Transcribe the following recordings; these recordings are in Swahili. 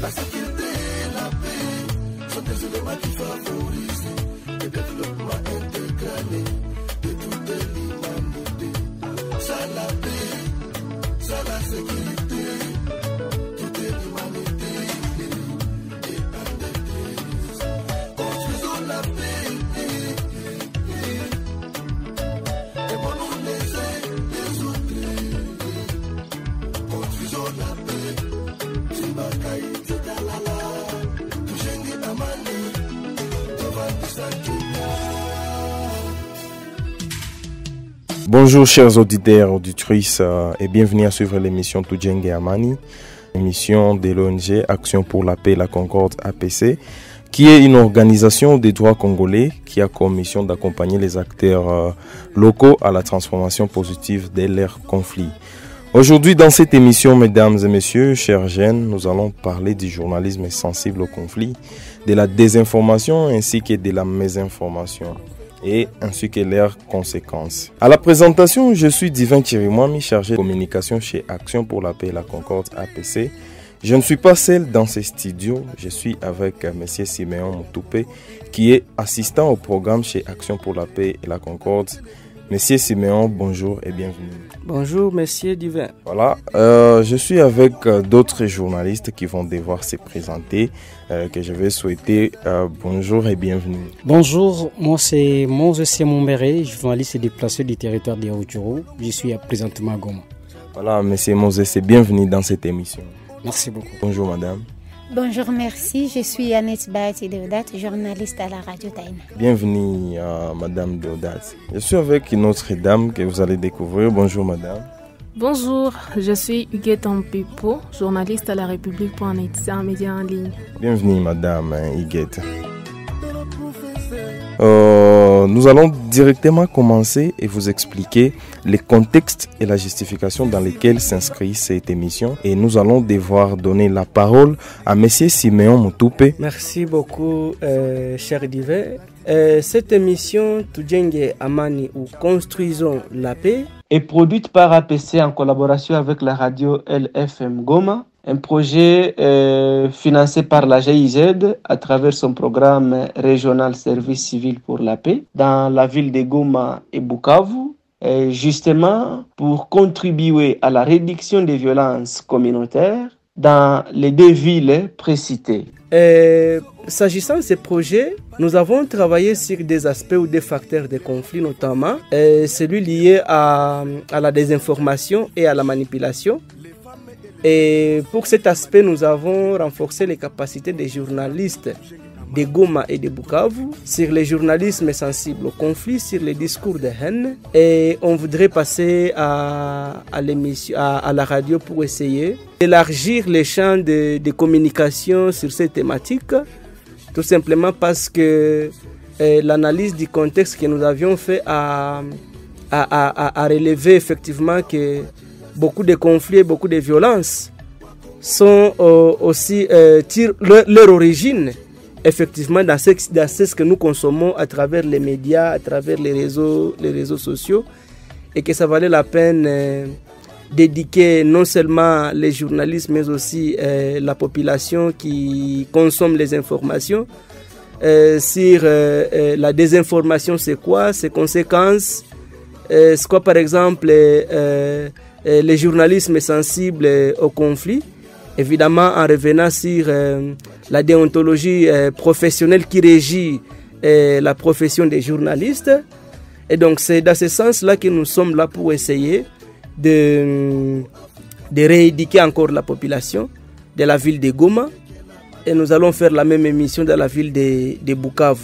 La sécurité et la paix sont des éléments qui favorisent le développement intégral de toute l'humanité. Sans la paix, sans la sécurité, toute l'humanité est en détresse. Construisons la paix. Aimons-nous les uns les autres. Construisons la paix. Bonjour chers auditeurs, auditrices et bienvenue à suivre l'émission Tujenge Amani, émission de l'ONG Action pour la paix et la Concorde APC, qui est une organisation des droits congolais qui a comme mission d'accompagner les acteurs locaux à la transformation positive de leurs conflits. Aujourd'hui, dans cette émission, mesdames et messieurs, chers jeunes, nous allons parler du journalisme sensible au conflit, de la désinformation ainsi que de la mésinformation, et ainsi que leurs conséquences. À la présentation, je suis Divin Chirimwami, chargé de communication chez Action pour la paix et la Concorde APC. Je ne suis pas seul dans ces studios, je suis avec M. Siméon Moutoupe, qui est assistant au programme chez Action pour la paix et la Concorde. Monsieur Siméon, bonjour et bienvenue. Bonjour, monsieur Divin. Voilà, je suis avec d'autres journalistes qui vont devoir se présenter, que je vais souhaiter bonjour et bienvenue. Bonjour, moi c'est Mose Mombéré, journaliste déplacé du territoire de Rutshuru. Je suis présentement à Goma. Voilà, monsieur Mose, c'est bienvenue dans cette émission. Merci beaucoup. Bonjour madame. Bonjour, merci. Je suis Annette Bahati Deodat, journaliste à la radio Taïna. Bienvenue madame Deodat. Je suis avec une autre dame que vous allez découvrir. Bonjour madame. Bonjour, je suis Huguette Ampipo, journaliste à la République.net, un média en ligne. Bienvenue madame Huguette. Nous allons directement commencer et vous expliquer les contextes et la justification dans lesquels s'inscrit cette émission. Et nous allons devoir donner la parole à M. Siméon Moutoupe. Merci beaucoup, cher Divin. Cette émission Tujenge Amani ou Construisons la paix est produite par APC en collaboration avec la radio LFM Goma. Un projet financé par la GIZ à travers son programme régional service civil pour la paix dans la ville de Goma et Bukavu, justement pour contribuer à la réduction des violences communautaires dans les deux villes précitées. S'agissant de ces projets, nous avons travaillé sur des aspects ou des facteurs de conflit, notamment celui lié à la désinformation et à la manipulation. Et pour cet aspect, nous avons renforcé les capacités des journalistes de Goma et de Bukavu sur le journalisme sensible au conflit, sur les discours de haine. Et on voudrait passer à la radio pour essayer d'élargir les champs de communication sur ces thématiques, tout simplement parce que l'analyse du contexte que nous avions fait a relevé effectivement que beaucoup de conflits et beaucoup de violences sont aussi tirent leur origine effectivement dans ce que nous consommons à travers les médias, à travers les réseaux sociaux, et que ça valait la peine d'éduquer non seulement les journalistes mais aussi la population qui consomme les informations sur la désinformation, c'est quoi, ses conséquences, c'est quoi par exemple les journalismes sensibles au conflit, évidemment en revenant sur la déontologie professionnelle qui régit la profession des journalistes. Et donc c'est dans ce sens-là que nous sommes là pour essayer de rééduquer encore la population de la ville de Goma, et nous allons faire la même émission dans la ville de Bukavu.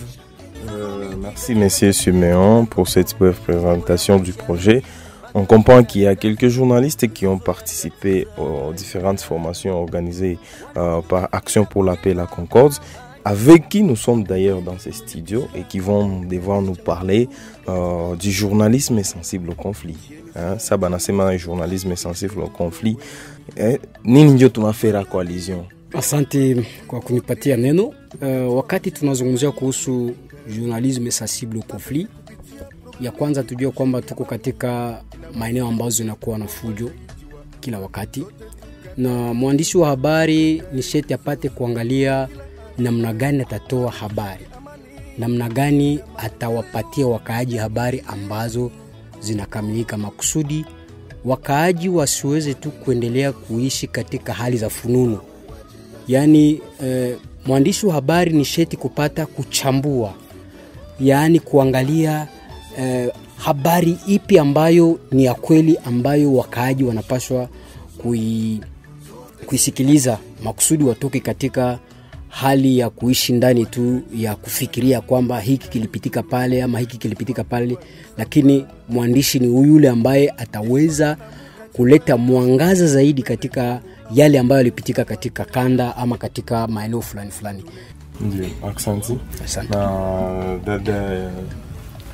Merci monsieur Siméon pour cette brève présentation du projet. On comprend qu'il y a quelques journalistes qui ont participé aux différentes formations organisées par Action pour la paix et la Concorde, avec qui nous sommes d'ailleurs dans ces studios et qui vont devoir nous parler du journalisme sensible au conflit. Ça, banasema le journalisme sensible au conflit. Nini ndio tunafera coalition? Asante kwa kunipatia neno. Wakati tunazungumzia kuhusu journalisme sensible au conflit, ya kwanza tujue kwamba tuko katika maeneo ambazo zinakuwa na fujo kila wakati. na mwandishi wa habari ni sharti apate kuangalia namna gani atatoa habari, namna gani atawapatia wakaaji habari ambazo zinakamilika, makusudi wakaaji wasiweze tu kuendelea kuishi katika hali za fununu. Yani mwandishi wa habari ni sharti kupata kuchambua, yani kuangalia habari ipi ambayo ni ya kweli, ambayo wakaaji wanapaswa kuisikiliza, makusudi watoke katika hali ya kuishi ndani tu ya kufikiria kwamba hiki kilipitika pale ama hiki kilipitika pale, lakini mwandishi ni yule ambaye ataweza kuleta mwangaza zaidi katika yale ambayo yalipitika katika kanda ama katika maeneo fulani fulani. Ndio, asante.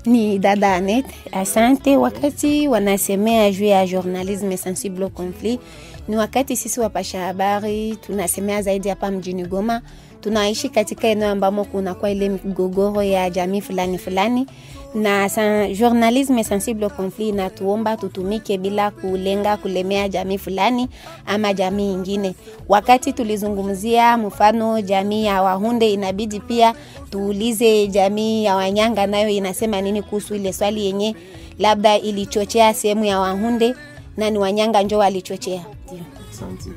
Ni dada Annette. Asante. Wakati wanasemea juu ya journalisme sensible au conflit, ni wakati sisi wapasha habari tunasemea zaidi hapa mjini Goma. Tunaishi katika eneo ambamo kuna kwa ile migogoro ya jamii fulani fulani, na journalisme sensible au conflit na tuomba tutumike bila kulenga kulemea jamii fulani ama jamii nyingine. Wakati tulizungumzia mfano jamii ya Wahunde, inabidi pia tuulize jamii ya Wanyanga nayo inasema nini kuhusu ile swali yenye labda ilichochea sehemu ya Wahunde na ni Wanyanga njoo walichochea. Asante.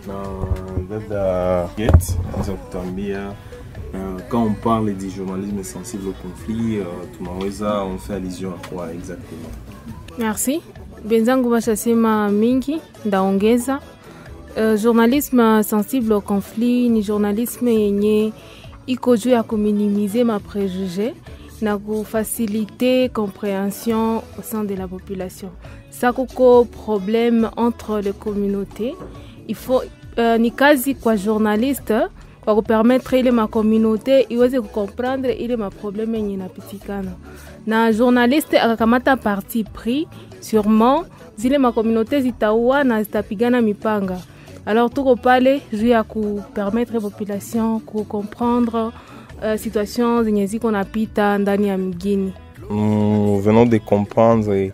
Na dada Get, on kutambia quand on parle du journalisme sensible au conflit, tunaweza on fait allusion à quoi exactement? Merci. Benzangu bashasema mingi, ndaongeza. Journalisme sensible au conflit ni journalisme yenye iko juu ya kuminimiser ma préjugés na kufaciliter compréhension au sein de la population. Ça kuko problème entre les communautés. Il faut ni kazi kwa journaliste kwa kupermettre ile ma communauté iweze kukomprendre ile ma problème yenye inapitikana. Na journaliste akakamata parti pris, sûrement zile ma communauté zitaua na zitapigana mipanga. Alors tuko pale juu ya kupermettre population kukomprendre situation zenye ziko napita ndani ya mgini. Nous venons de comprendre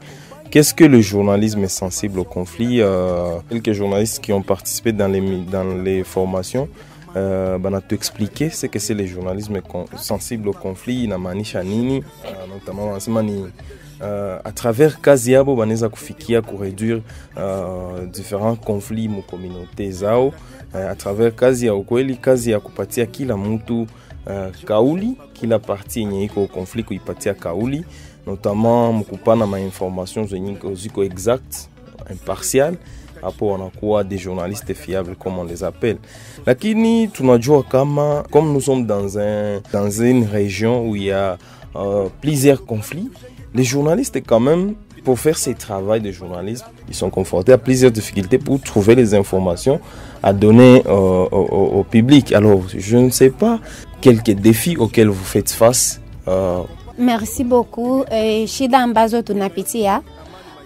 qu'est-ce que le journalisme sensible au conflit. Quelques journalistes qui ont participé dans les formations bana te expliquer ce que c'est le journalisme sensible au conflit na maanisha nini, notamment wanasema ni à travers kazi yabo banaweza kufikia kureduire différents conflits mu communauté zao, à travers kazi ya ukweli, kazi ya kupatia kila mtu kauli, kila parti yenye iko conflit kuipatia kauli, notamment mkupana ma informations zenye ziko exact, impartial. Hapo wanakuwa des journalistes fiables comme on les appelle. Lakini tunajua kama comme nous sommes dans une région où il y a plusieurs conflits, les journalistes quand même, pour faire ce travail de journalisme, ils sont confrontés à plusieurs difficultés pour trouver les informations à donner au public. Alors, je ne sais pas quelques défis auxquels vous faites face. Merci beaucoup. Shida ambazo tunapitia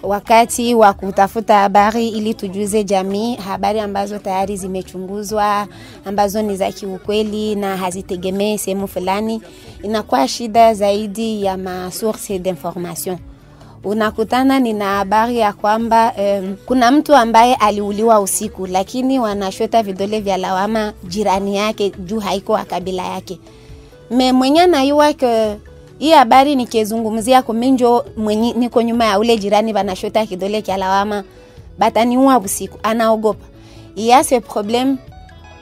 wakati wa kutafuta habari ili tujuze jamii habari ambazo tayari zimechunguzwa, ambazo ni za kiukweli na hazitegemei sehemu fulani, inakuwa shida zaidi ya ma source d'information. Unakutana nina habari ya kwamba kuna mtu ambaye aliuliwa usiku, lakini wanashota vidole vya lawama jirani yake juu haiko wa kabila yake. Mwenye anayua ke hii habari nikizungumzia kuminjo mwenye niko nyuma ya ule jirani banashota kidole kia lawama bataniua usiku, anaogopa. Iya ce problème,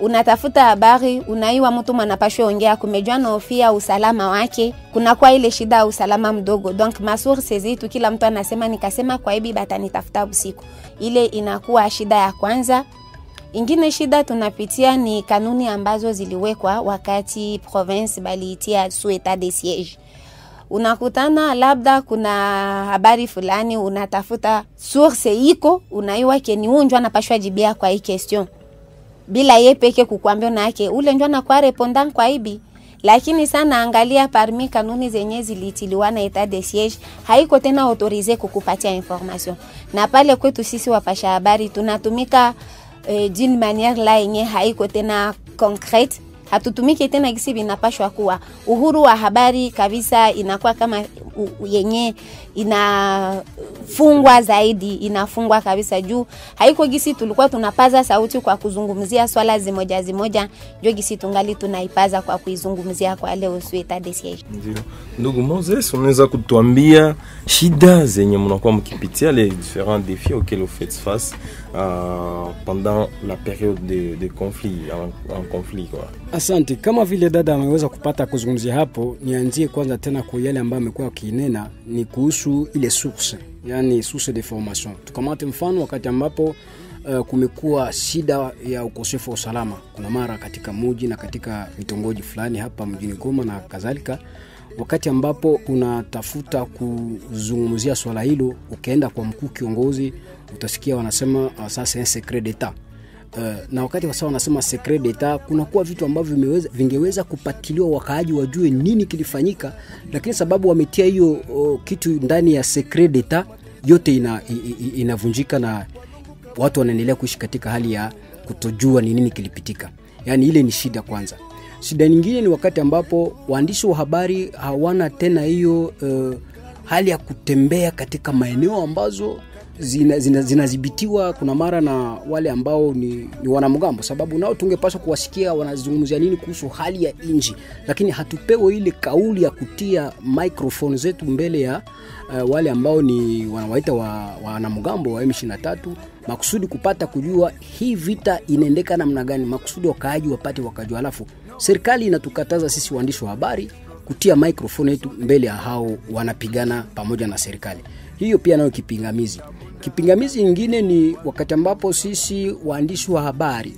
unatafuta habari, unaiwa mtu manapashwe ongea kumejua na ofia usalama wake, kuna kwa ile shida usalama mdogo. Donc ma source zetu kila mtu anasema nikasema kwa hivi batanitafuta usiku. Ile inakuwa shida ya kwanza. Ingine shida tunapitia ni kanuni ambazo ziliwekwa wakati province baliitia sous état de siège. Unakutana labda kuna habari fulani, unatafuta source iko, unaiwa keni unjwa anapashwa jibia kwa hii question. Bila yeye peke kukuambia na yake ule njoo na kwa répondant kwa hivi. Lakini sana angalia parmi kanuni zenye zilitiliwa na état de siège, haiko tena autorisé kukupatia information. Na pale kwetu sisi wapasha habari tunatumika d'une manière la yenye haiko tena concrète. Hatutumiki tena gisi binapashwa kuwa uhuru wa habari kabisa, inakuwa kama yenye inafungwa zaidi, inafungwa kabisa juu haiko gisi tulikuwa tunapaza sauti kwa kuzungumzia swala zimoja zimoja, ndio gisi tungali tunaipaza kwa kuizungumzia kwa leo sueta de siege. Ndio. Ndugu Moses, unaweza kutuambia shida zenye mnakuwa mkipitia, les différents défis auxquels vous faites face pendant la période de conflit, en conflit quoi. Asante, kama vile dada ameweza kupata kuzungumzia hapo, nianzie kwanza tena kwa yale ambayo amekuwa kinena ni kuhusu ile source, yani source de formation. Tukamate mfano wakati ambapo kumekuwa shida ya ukosefu wa usalama kuna mara katika mji na katika vitongoji fulani hapa mjini Goma na kadhalika. Wakati ambapo unatafuta kuzungumzia swala hilo, ukaenda kwa mkuu kiongozi, utasikia wanasema sasa c'est secret d'état. Na wakati wasa wanasema secret d'état, kuna kuwa vitu ambavyo vingeweza kupatiliwa wakaaji wajue nini kilifanyika, lakini sababu wametia hiyo kitu ndani ya secret d'état, yote inavunjika na watu wanaendelea kuishi katika hali ya kutojua ni nini kilipitika. Yani ile ni shida kwanza. Shida nyingine ni wakati ambapo waandishi wa habari hawana tena hiyo hali ya kutembea katika maeneo ambazo zinadhibitiwa kuna mara na wale ambao ni wanamgambo, sababu nao tungepaswa kuwasikia wanazungumzia nini kuhusu hali ya inji, lakini hatupewe ile kauli ya kutia microphone zetu mbele ya wale ambao ni wanawaita wanamgambo wa M23, makusudi kupata kujua hii vita inaendeka namna gani, makusudi wakaaji wapate wakajua. Alafu serikali inatukataza sisi waandishi wa habari kutia microphone yetu mbele ya hao wanapigana pamoja na serikali. Hiyo pia nayo kipingamizi. Kipingamizi nyingine ni wakati ambapo sisi waandishi wa habari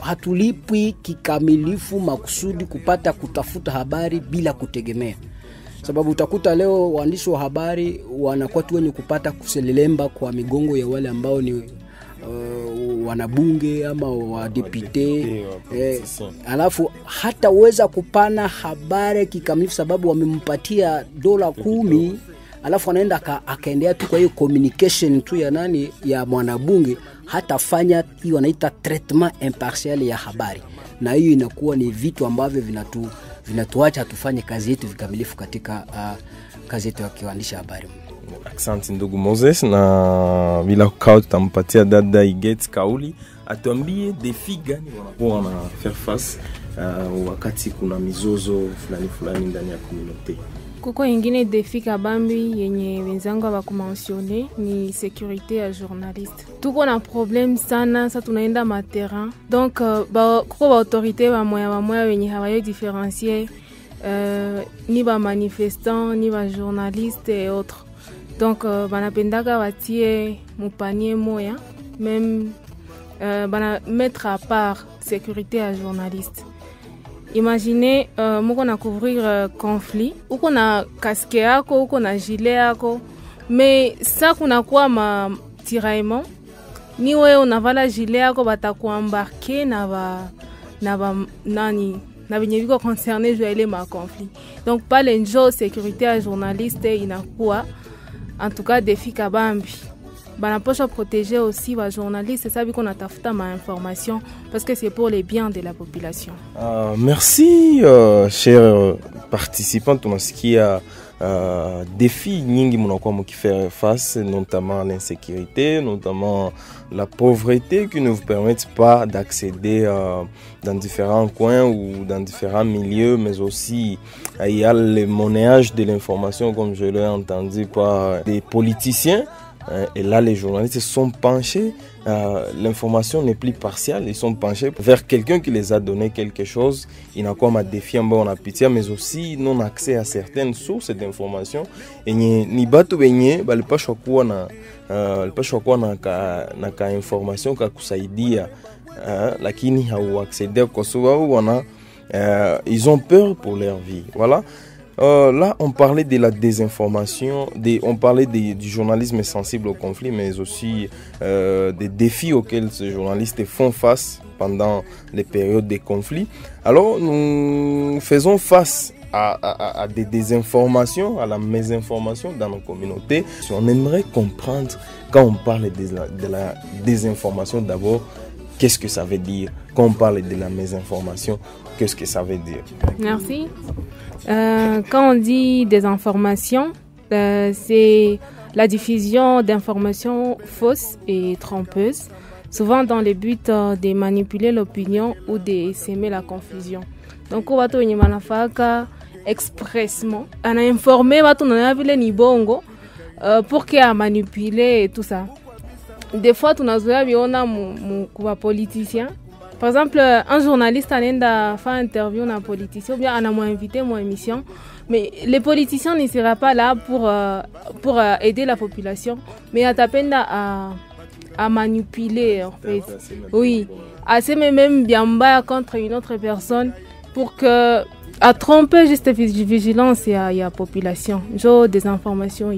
hatulipwi kikamilifu makusudi kupata kutafuta habari bila kutegemea. Sababu utakuta leo waandishi wa habari wanakuwa tu wenye kupata kuselelemba kwa migongo ya wale ambao ni wanabunge ama wadepite, alafu hata uweza kupana habari kikamilifu sababu wamempatia $10, alafu anaenda akaendea tu kwa hiyo communication tu ya nani ya mwanabunge, hata fanya hiyo wanaita traitement impartial ya habari, na hiyo inakuwa ni vitu ambavyo vinatuacha tufanye kazi yetu vikamilifu katika kazi yetu ya kuandisha habari. Asante ndugu Moses, na bila kukao tutampatia dada Iget kauli atuambie defi gani wanakuwa na faire face wakati kuna mizozo fulani ndani ya community. Kuko ingine defi kabambi yenye wenzangu wakumensione ni sécurité ya journaliste. Tuko na problème sana sa tunaenda ma terrain. Donc kuko ba autorité ba moya wenye hawayo différencier ni ba manifestants ni ba journalistes et autres. Donc banapendaka watie mupanie moya, même bana mettre à part sécurité ya journaliste. Imaginez moko na couvrir conflit, uko na casque yako, uko na gilet yako, mais ça kuna kwa ma tiraillement, ni wewe unavala gilet yako batakuembarquer na ba nani na venye viko concerné juu ile ma conflit. Donc pas l'enjeu sécurité ya journaliste inakuwa en tout cas défi kabambi. Banaposha protéger aussi les journalistes, c'est ça qu'on a tafuta ma information parce que c'est pour le bien de la population. Merci chers participants, tunasikia défi nyingi mnakuwa mkifaire face, notamment l'insécurité, notamment la pauvreté qui ne vous permettent pas d'accéder dans différents coins ou dans différents milieux, mais aussi il y a le monnayage de l'information comme je l'ai entendu par des politiciens. Et là, les journalistes sont penchés, l'information n'est plus partielle, ils sont penchés vers quelqu'un qui les a donné quelque chose. Il n'a comme un défi en a pitié, mais aussi non accès à certaines sources d'information. Et ni batu benye, le pas choquois na ka information ka kusaidia, lakini hau accéder kwa sababu wana ils ont peur pour leur vie. Voilà. Là, on parlait de la désinformation, on parlait du journalisme sensible au conflit, mais aussi des défis auxquels ces journalistes font face pendant les périodes de conflit. Alors, nous faisons face à des désinformations, à la mésinformation dans nos communautés. On aimerait comprendre, quand on parle de la désinformation, d'abord, qu'est-ce que ça veut dire quand on parle de la mésinformation qu'est-ce que ça veut dire? Merci. Quand on dit désinformation, c'est la diffusion d'informations fausses et trompeuses, souvent dans le but de manipuler l'opinion ou de s'aimer la confusion. Donc, on va tout manafaka expressement, on a informé watu na vile ni bongo pour qu'il a manipulé et tout ça. Des fois, tunazoea biona kwa politicien. Par exemple, un journaliste anaenda faire interview na politicien ou bien ana invité mon émission, mais les politiciens ne sera pas là pour aider la population, mais atapenda à manipuler en fait. Oui, à se même bien bas contre une autre personne pour que à tromper juste vigilance et à population. Genre des informations.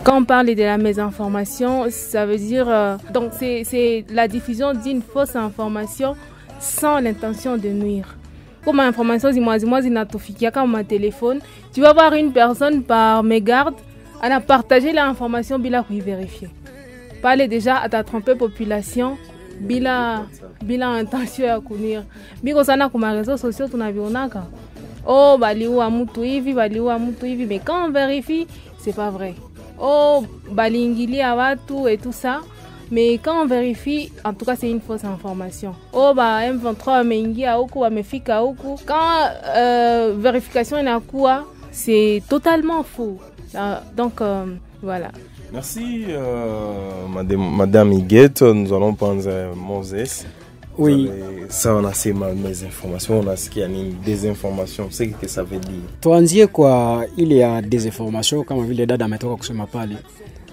Quand on parle de la mésinformation, ça veut dire donc c'est la diffusion d'une fausse information sans l'intention de nuire. Comme information zinatofikia comme un téléphone, tu vas voir une personne par mégarde, elle a partagé l'information bila vérifier. Parler déjà à ta tromper population bila intention ya kunir. Biko sana kuma réseaux sociaux tunavionaka. Oh, baliwa mutu hivi, mais quand on vérifie, c'est pas vrai. Oh, balingili à watu et tout ça, mais quand on vérifie, en tout cas, c'est une fausse information. Oh, M23 ameingia huku, amefika huku. Quand vérification est quoi, c'est totalement faux. Donc, voilà. Merci, Madame Iguette. Nous allons prendre Moses. Oui. Ça, on a ces mes informations, on a ce qu'il y a une désinformation. C'est ce que ça veut dire. Tuanzie kwa ile ya désinformation kama vile dada ametoka kusema pale.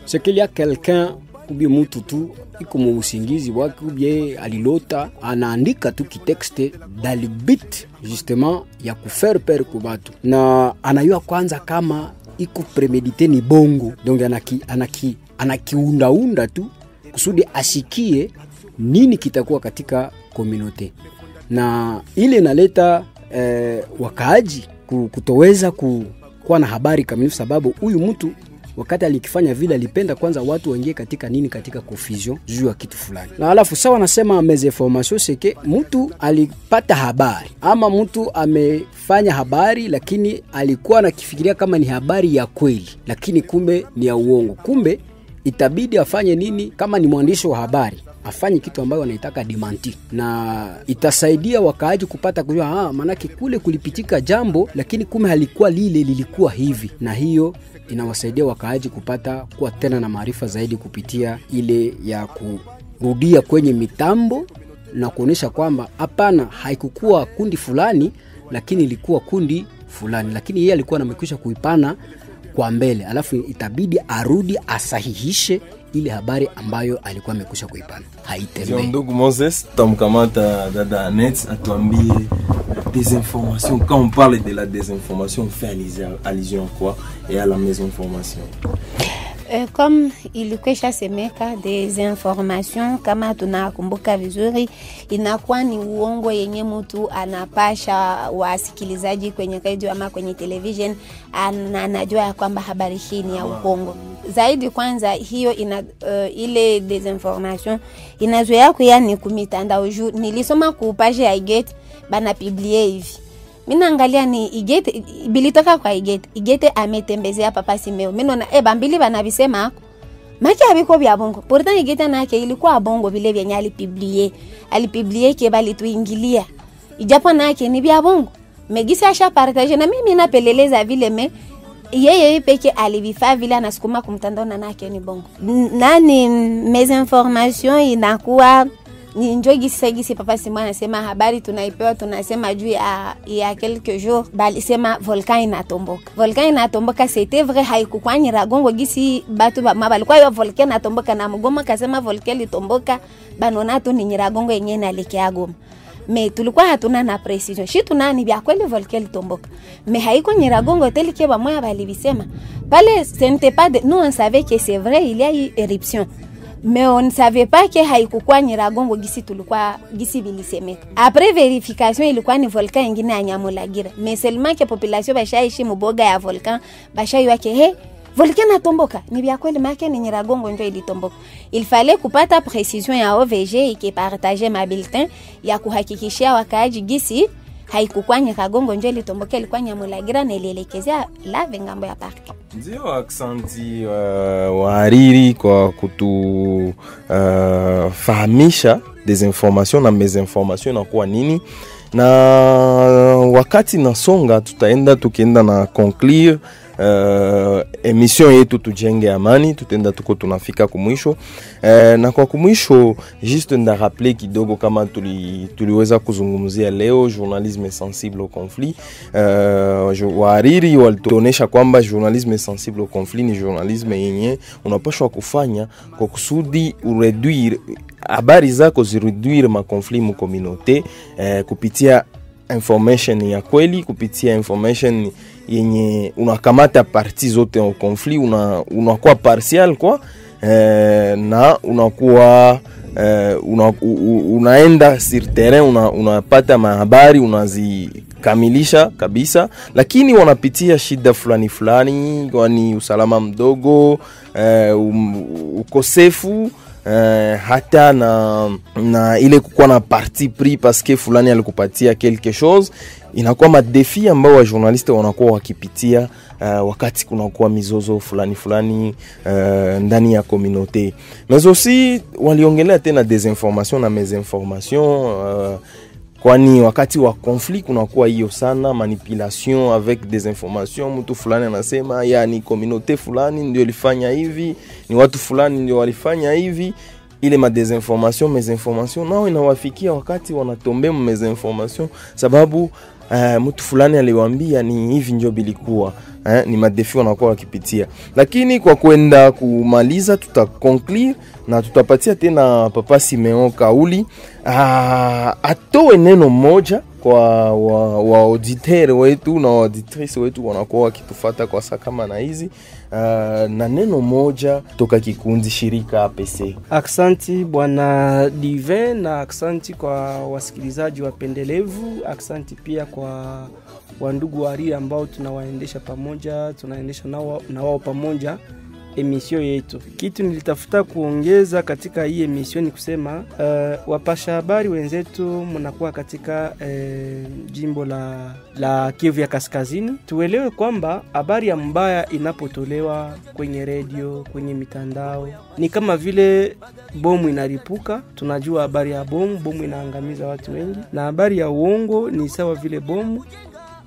C'est qu'il y a quelqu'un ubi mtu tu iko mu usingizi wake ubi alilota anaandika tu kitexte dans le but justement ya kufaire peur kwa watu. Na anayua kwanza kama iko premedité ni bongo. Donc anakiunda tu kusudi asikie nini kitakuwa katika community. Na ile inaleta wakaaji kutoweza kuwa na habari kamili, sababu huyu mtu wakati alikifanya vile alipenda kwanza watu waingie katika nini, katika confusion juu ya kitu fulani. Na alafu sawa nasema mésinformation c'est que mtu alipata habari ama mtu amefanya habari lakini alikuwa anakifikiria kama ni habari ya kweli lakini kumbe ni ya uongo. Kumbe itabidi afanye nini? Kama ni mwandishi wa habari afanye kitu ambayo anaitaka demanti, na itasaidia wakaaji kupata kujua manake kule kulipitika jambo lakini kumbe halikuwa lile, lilikuwa hivi. Na hiyo inawasaidia wakaaji kupata kuwa tena na maarifa zaidi kupitia ile ya kurudia kwenye mitambo na kuonesha kwamba hapana, haikukuwa kundi fulani lakini ilikuwa kundi fulani, lakini yeye alikuwa amekwisha kuipana kwa mbele, alafu itabidi arudi asahihishe ile habari ambayo alikuwa amekwisha kuipana. Haitembei. Ndugu Moses, tamkamata dada Annette atuambie désinformation. Quand on parle de la désinformation, on fait allusion à quoi et à la mésinformation? Comme ilikwisha semeka, desinformation kama tunakumbuka vizuri inakuwa ni uongo yenye mtu anapasha wasikilizaji kwenye radio ama kwenye television, anajua ya kwamba habari hii ni ya uongo. Zaidi kwanza hiyo ile desinformation inazoea kuya ni kumitandao. Nilisoma ku page ya Igete bana publier hivi. Mina angalia ni Igete bilitoka kwa Igete ametembezea Papa Simeo. Mimi naona bambili bana bisema maki abiko bya bongo. Pourtant Igete na yake ilikuwa bongo vile vyenye alipublier ke bali tuingilia. Ijapo na yake ni bya bongo. Megisa asha partage na mimi napeleleza vile yeye peke alivifaa vile anasukuma kumtandao na nake ni bongo. Nani mésinformation inakuwa ni njogi sigisi Papa Simon anasema habari tunaipewa tunasema juu ya quelques jours bali sema volcan inatomboka. Volcan inatomboka c'était vrai, haikukuwa Nyiragongo gisi batu mabalikuwa yo volcan inatomboka na Mgoma kasema volcan itomboka banona tu ni Nyiragongo yenyewe na lekea Goma. Mais tulikuwa hatuna na precision. Shi tunani bya kweli volcan itomboka. Mais haiko Nyiragongo telike ba moya bali bisema. Pale ce n'était pas nous on savait que c'est vrai, il y a eu éruption. Mais on ne savait pas que haikukuwa Nyiragongo gisi tulikuwa gisi bilisemeka. Après vérification ilikuwa ni volcan ingine ya Nyamulagira. Mais seulement que population bashaishi muboga ya volcan bashaiwa ke volcan natomboka. Ni bya kweli make ni Nyiragongo ndio ilitomboka. Il fallait kupata précision ya OVG qui partager ma bulletin ya kuhakikishia wakaaji gisi haikukua Nyakagongo njo ilitomboka, ilikuwa Nyamulagira na ilielekezea Lave ngambo ya parki. Ndio, aksanti wahariri kwa kutu fahamisha desinformation na mesinformation inakuwa nini. Na wakati nasonga tukienda na conclure emission yetu Tujenge Amani, tutenda tuko tunafika kumwisho. Na kwa kumwisho juste nda rappeler kidogo kama tuliweza kuzungumzia leo journalisme sensible au conflit. Wahariri walituonesha kwamba journalisme sensible au conflit ni journalisme yenye unapaswa kufanya kwa kusudi ureduire habari zako zireduire ma conflit mu communauté kupitia information ya kweli, kupitia information yenye unakamata parti zote en conflit, unakuwa partial kwa na unakuwa unaenda sur terrain, unapata mahabari unazikamilisha kabisa, lakini wanapitia shida fulani fulani, kwani usalama mdogo, ukosefu hata na ile kukuwa na parti pris parce que fulani alikupatia quelque chose, inakuwa madefi ambao wa journaliste wanakuwa wakipitia wakati kunakuwa mizozo fulani ndani ya communauté. Mais aussi waliongelea tena desinformation na mésinformation, kwani wakati wa conflit kunakuwa hiyo sana manipulation avec des informations. Mtu fulani anasema yani communauté fulani ndio ilifanya hivi, ni watu fulani ndio walifanya hivi. Ile mésinformation nao inawafikia wakati wanatombe mésinformation, sababu mtu fulani aliwaambia ni hivi ndio bilikuwa. Ni madefi wanakuwa wakipitia. Lakini kwa kwenda kumaliza tutaconclure na tutapatia tena Papa Simeon kauli atoe neno moja kwa wa auditeur wetu na auditrice wetu wanakuwa wakitufuata kwa saa kama na hizi, na neno moja toka kikundi shirika APC. Aksanti bwana Divin, na aksanti kwa wasikilizaji wapendelevu, aksanti pia kwa wandugu wari ambao tunawaendesha pamoja, tunaendesha na wao pamoja emission yetu. Kitu nilitafuta kuongeza katika hii emission ni kusema wapasha habari wenzetu mnakuwa katika jimbo la Kivu ya Kaskazini, tuelewe kwamba habari ya mbaya inapotolewa kwenye radio, kwenye mitandao, ni kama vile bomu inaripuka. Tunajua habari ya bomu inaangamiza watu wengi, na habari ya uongo ni sawa vile bomu,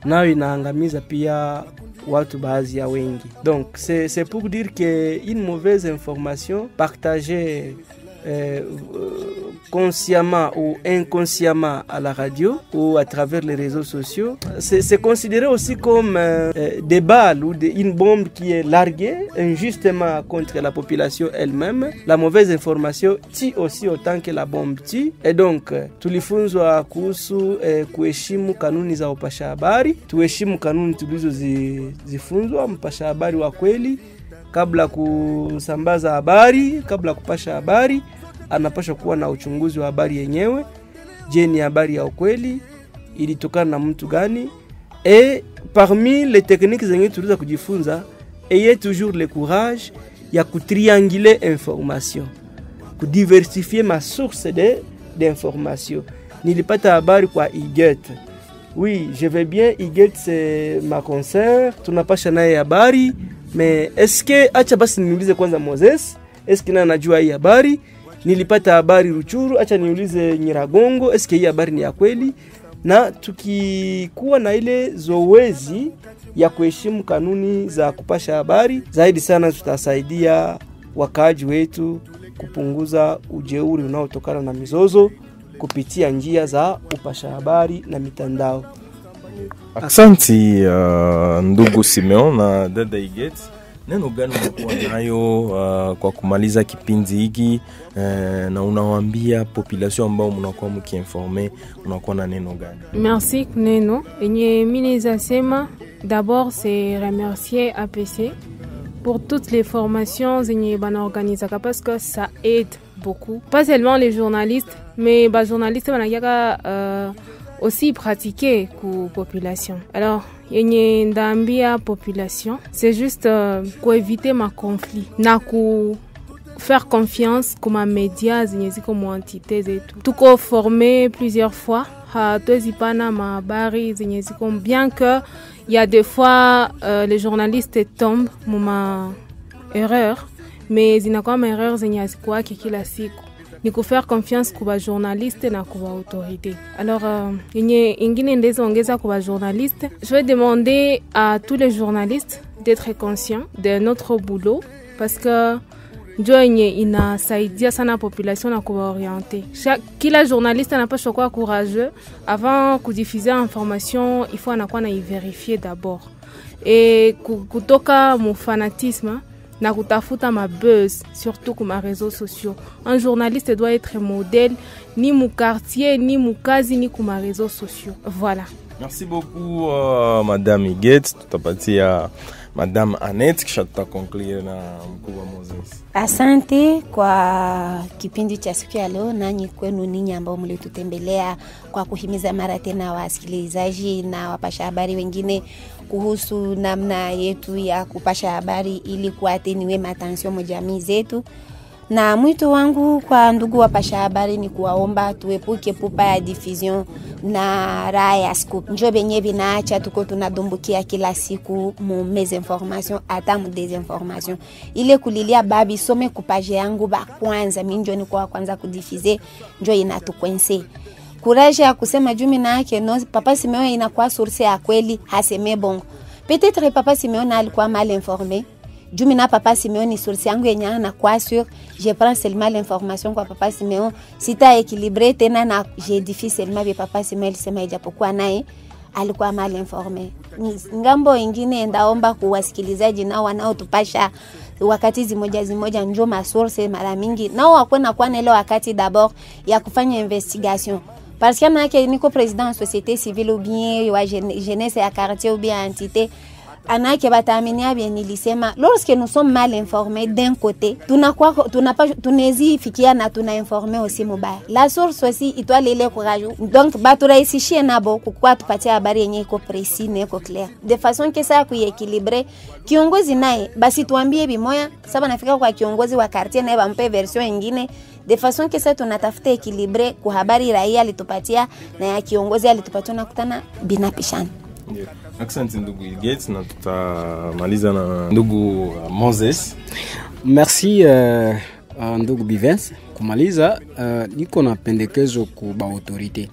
nayo inaangamiza pia watu baadhi ya wengi. Donc c'est pour dire que une mauvaise information partagée consciemment ou inconsciemment à la radio ou à travers les réseaux sociaux, c'est considéré aussi comme des balles ou une bombe qui est larguée injustement contre la population elle-même. La mauvaise information tue aussi autant que la bombe tue. Et donc tulifunzwa kuhusu kuheshimu kanuni za upasha habari, tuheshimu kanuni tulizozifunzwa. Mpasha habari wa kweli kabla kusambaza habari, kabla kupasha habari, anapaswa kuwa na uchunguzi wa habari yenyewe. Je, ni habari ya ukweli? Ilitokana na mtu gani? Et parmi les techniques zenye tuliza kujifunza, ayez toujours le courage ya kutrianguler information, kudiversifier ma source d'information. Nilipata habari kwa Iget. Oui, je vais bien, Iget c'est ma concert, tunapasha naye habari. Mais est-ce que acha basi niulize kwanza Moses, est-ce que na najua hii habari? Nilipata habari Ruchuru, acha niulize Nyiragongo, est-ce que hii habari ni ya kweli? Na tukikuwa na ile zoezi ya kuheshimu kanuni za kupasha habari, zaidi sana tutasaidia wakaaji wetu kupunguza ujeuri unaotokana na mizozo kupitia njia za upasha habari na mitandao. Aksanti ndugu Simeon na dada Iget. Neno gani mnakuwa nayo kwa kumaliza kipindi hiki, na unawaambia population ambao mnakuwa mkiinformer, unakuwa na neno gani? Merci neno enye mimi nasema d'abord c'est remercier APC pour toutes les formations zenye bana organiser parce que ça aide beaucoup, pas seulement les journalistes mais les journalistes banayaka aussi pratiquer ku population. Alors yenye ndambia population c'est juste pour éviter ma conflit na ku faire confiance comme médias zenye ziko mo entité zetu. Tuko formé plusieurs fois hatuwezi pana mahabari zenye ziko, bien que il y a des fois les journalistes tombent muma erreur, mais zinakuwa ma erreur zenye hazikuwake kila siku. Ni kufaire confiance kwa journaliste na kwa autorité. Alors yenye ingine ndeza ongeza kwa journaliste, je vais demander à tous les journalistes d'être conscients de notre boulot, parce que ndio yenye inasaidia sana population na kuwaorienter. Kila journaliste anapaswa kuwa courageux avant kudiffuser information, il faut anakuwa na vérifier d'abord. Et kutoka mu fanatisme na kutafuta ma buzz, surtout comme les réseaux sociaux. Un journaliste doit être modèle ni mu quartier, ni mu kazi, ni comme les réseaux sociaux. Voilà. Merci beaucoup Madame Iget. Tutapatia Madame Annette kisha tutakonclure na mkubwa Moses. Asante kwa kipindi cha siku ya leo, nanyi kwenu ninyi ambao mlitutembelea kwa kuhimiza mara tena wasikilizaji na wapasha habari wengine kuhusu namna yetu ya kupasha habari ili kuateniwe matension mo jamii zetu. Na mwito wangu kwa ndugu wapasha habari ni kuwaomba tuepuke pupa ya diffusion na raya scoop. Njo benye binaacha tuko tunadumbukia kila siku mu mesinformation ata mu desinformation. Ile kulilia babi some kupage yangu ba kwanza, minjo ni kwa kwanza kudifize, njo inatukwense. Courage ya kusema jumi na yake no Papa Simeon inakuwa source ya kweli, haseme bongo. Peut-être Papa Simeon alikuwa mal informé. Jumi na Papa Simeon ni source yangu yenye na kwa sûr, je prends seulement l'information kwa Papa Simeon, sita équilibré tena na j'édifie seulement bi Papa Simeon sema ijapokuwa naye alikuwa mal informé. Ngambo ingine ndaomba kuwasikilizaji nao wanaotupasha wakati zimoja njo ma source mara mingi nao wakwena kwa nelo wakati d'abord ya kufanya investigation. Parce que nake niko président société civile ou bien wa jeunesse ya quartier ou bien entité anake bataminia bien nilisema, lorsque nous sommes mal informés d'un côté, tunezi fikia na tuna informer aussi mubaya. La source aussi itwale ile courage. Donc baturahisishie nabo kukua tupatia habari yenye iko précis na iko clair. De façon que ça kuéquilibrer kiongozi naye basi tuambie bimoya, sasa nafika kwa kiongozi wa quartier naye bampe version nyingine. De façon que ça tunatafuta équilibrer kwa habari raia alitupatia na ya kiongozi alitupatia na kutana binapishana. Yeah. Asante ndugu Gates, na tutamaliza na ndugu Moses. Merci ndugu Bivens. Kumaliza niko na pendekezo kwa autorité.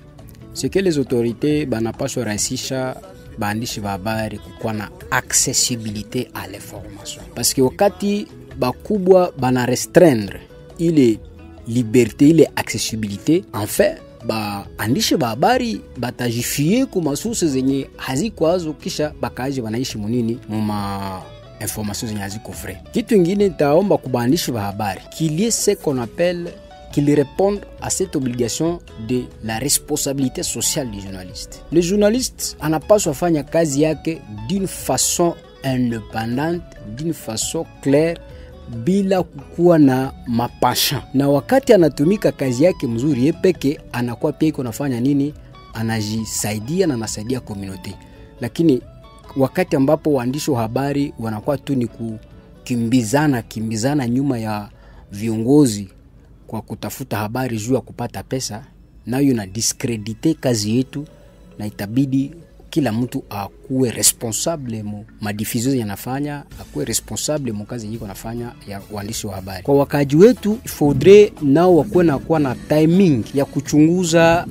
C'est que les autorités banapaswa rahisisha baandishi wa habari kukuwa na accessibilité à l'information. Parce que wakati bakubwa bana restreindre ile liberté, ile accessibilité, en fait andishi ba habari batajifie kuma sources zenye hazikwazo, kisha bakaje banaishi munini muma informations zenye haziko vrai. Kitu kingine taomba kubandishi ba habari qu'il y ait ce qu'on appelle qu'ils répondent à cette obligation de la responsabilité sociale du journaliste. Le journaliste anapaswa fanya kazi yake d'une façon indépendante, d'une façon claire, bila kukuwa na mapasha. Na wakati anatumika kazi yake mzuri yepeke, anakuwa pia iko nafanya nini? Anajisaidia na anasaidia community. Lakini wakati ambapo waandishi wa habari wanakuwa tu ni kukimbizana nyuma ya viongozi kwa kutafuta habari juu ya kupata pesa, nayo na discredite kazi yetu, na itabidi kila mtu akuwe responsable mu madiffusion yanafanya, akuwe responsable mu kazi yiko nafanya ya uandishi wa habari. Kwa wakaji wetu ifodre nao wakuwe na kuwa na timing ya kuchunguza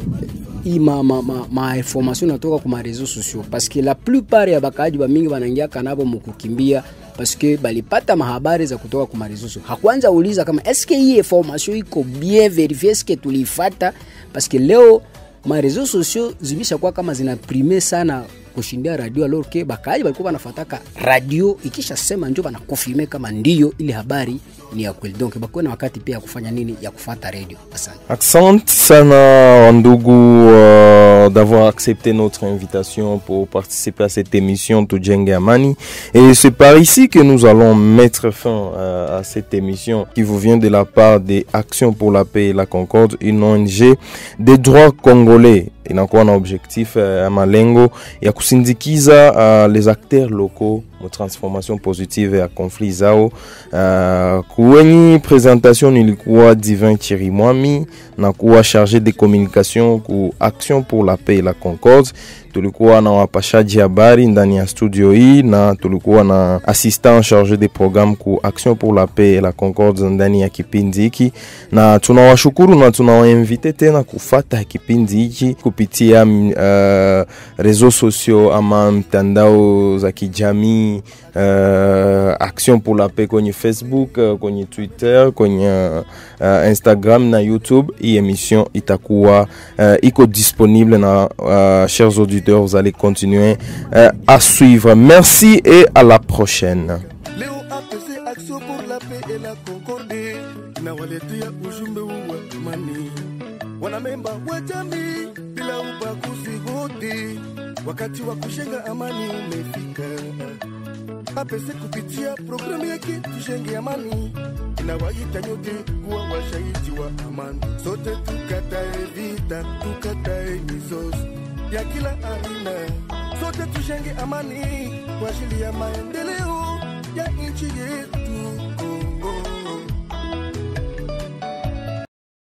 ma information natoka kwa réseaux sociaux, parce que la plupart ya bakaji ba mingi wanaingia kanabo mkukimbia parce que balipata mahabari za kutoka kwa réseaux sociaux. Hakwanza uliza kama est-ce que hii information iko bien vérifiée, est-ce que tulifata, parce que leo ma réseaux sociaux zibisha kwa kama zinaprimer sana kushindia radio, alors que bakaji balikuwa wanafuataka radio ikisha sema njoo bana confirmer kama ndio ile habari ni ya kweli. Donc bakwe na wakati pia kufanya nini ya kufuata radio. Asante. Asante sana ndugu d'avoir accepté notre invitation pour participer à cette émission Tujenge Amani. Et c'est par ici que nous allons mettre fin à cette émission qui vous vient de la part des Actions pour la paix et la concorde, une ONG des droits congolais. Inakuwa na objectif ya malengo ya kusindikiza les acteurs locaux transformation positive ya conflit zao. Kwenye presentation nilikuwa Divin Chirimwami na kuwa chargé de communication ku Action pour la paix et la concorde. Tulikuwa na wapashaji habari ndani ya studio hii na tulikuwa na assistant chargé de programme ku Action pour la paix et la concorde ndani ya kipindi hiki, na tunawashukuru na tunawainvite tena kufata kipindi hiki kupitia réseaux sociaux ama mtandao za kijamii, Action pour la paix kwenye Facebook, kwenye Twitter, kwenye Instagram na YouTube. Hii émission itakuwa iko disponible na chers auditeurs, vous allez continuer à suivre. Merci et à la prochaine. Léo APC, Action pour la paix et la concorde. Na waletea ujumbe wa amani. Wanamemba wa jamii bila ubaguzi wote. Wakati wa kushenga amani umefika. APC kupitia programu yake tujenge amani. Inawaita nyote kuwa washahidi wa amani. Sote tukatae vita, tukatae mizozo ya kila aina. Sote tujenge amani kwa ajili ya maendeleo ya nchi yetu.